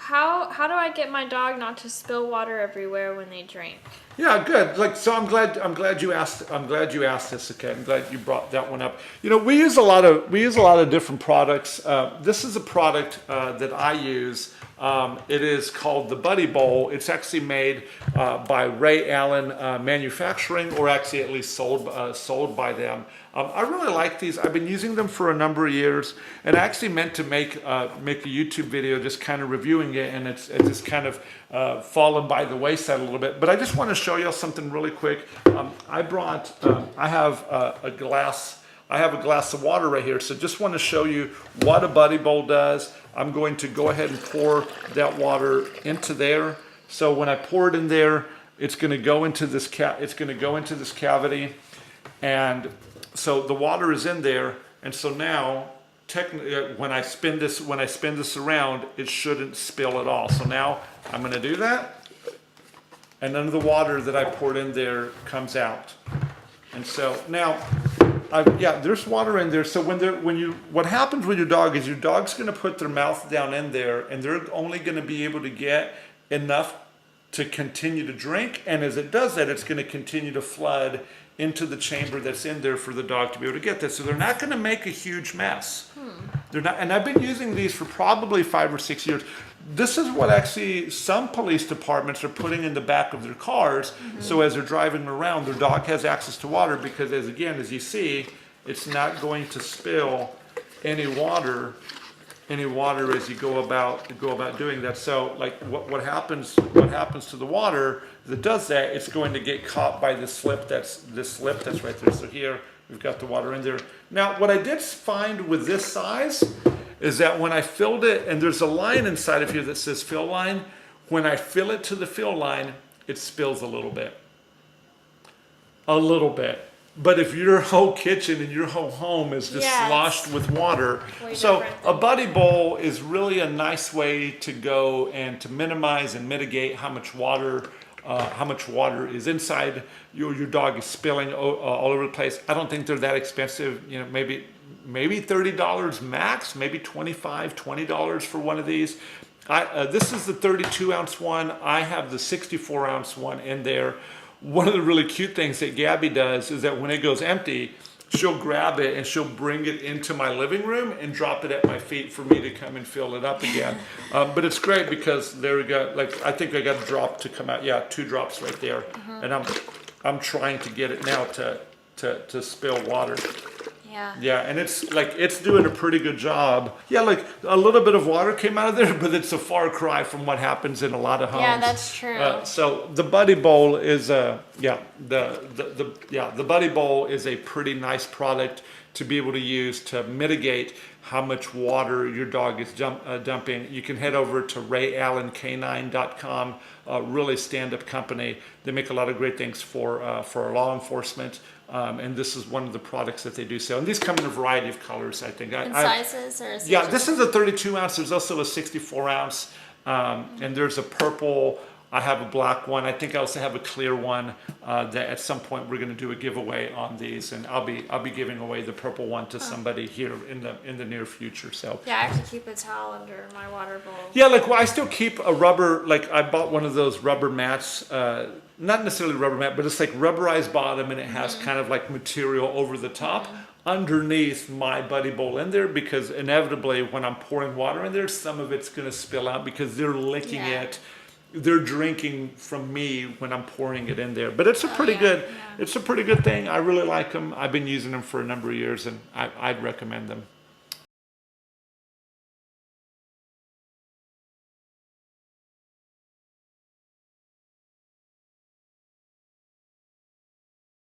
how do I get my dog not to spill water everywhere when they drink? Yeah, good. Like, so I'm glad you asked. I'm glad you asked this. Okay, I'm glad you brought that one up. You know, we use a lot of different products. This is a product that I use. It is called the Buddy Bowl. It's actually made by Ray Allen Manufacturing, or actually at least sold by them. I really like these. I've been using them for a number of years, and I actually meant to make a YouTube video just kind of reviewing it, and it's just kind of fallen by the wayside a little bit. But I just want to show you something really quick. I have a glass. I have a glass of water right here, so just want to show you what a Buddy Bowl does. I'm going to go ahead and pour that water into there. So when I pour it in there, it's going to go into this cavity, and so the water is in there. And so now, technically, when I spin this around, it shouldn't spill at all. So now I'm going to do that, and none of the water that I poured in there comes out. And so now, there's water in there. So what happens with your dog is your dog's going to put their mouth down in there, and they're only going to be able to get enough to continue to drink. And as it does that, it's going to continue to flood into the chamber that's in there for the dog to be able to get this. So they're not going to make a huge mess. They're not, and I've been using these for probably 5 or 6 years. This is what actually some police departments are putting in the back of their cars. So as they're driving around, their dog has access to water, because as you see, it's not going to spill any water as you go about doing that. So like what happens to the water that does that, it's going to get caught by this slip that's right there. So here we've got the water in there. Now what I did find with this size is that when I filled it, and there's a line inside of here that says fill line, when I fill it to the fill line, it spills a little bit. But if your whole kitchen and your whole home is just sloshed with water, so a Buddy Bowl is really a nice way to go and to minimize and mitigate how much water is inside. Your dog is spilling all over the place. I don't think they're that expensive. You know, maybe $30 max, maybe $25, $20 for one of these. This is the 32-ounce one. I have the 64-ounce one in there. One of the really cute things that Gabby does is that when it goes empty, she'll grab it and she'll bring it into my living room and drop it at my feet for me to come and fill it up again. But it's great because there we go. Like, I think I got a drop to come out. Yeah, 2 drops right there. And I'm trying to get it now to spill water. Yeah, and it's doing a pretty good job. Yeah, like a little bit of water came out of there, but it's a far cry from what happens in a lot of homes. Yeah, that's true. So the Buddy Bowl is the Buddy Bowl is a pretty nice product to be able to use to mitigate how much water your dog is dumping. You can head over to rayallencanine.com, a really stand-up company. They make a lot of great things for law enforcement. And this is one of the products that they do sell. And these come in a variety of colors, I think. Sizes? Or yeah, this is a 32-ounce. There's also a 64-ounce. And there's a purple. I have a black one. I think I also have a clear one that at some point we're going to do a giveaway on these. And I'll be giving away the purple one to somebody here in the near future. So yeah, I have to keep a towel under my water bowl. Yeah, like I still keep a rubber, like I bought one of those rubber mats, not necessarily rubber mat, but it's like rubberized bottom, and it has kind of like material over the top underneath my Buddy Bowl in there, because inevitably when I'm pouring water in there, some of it's going to spill out because they're licking it. They're drinking from me when I'm pouring it in there. But it's a pretty good thing. I really like them. I've been using them for a number of years, and I'd recommend them.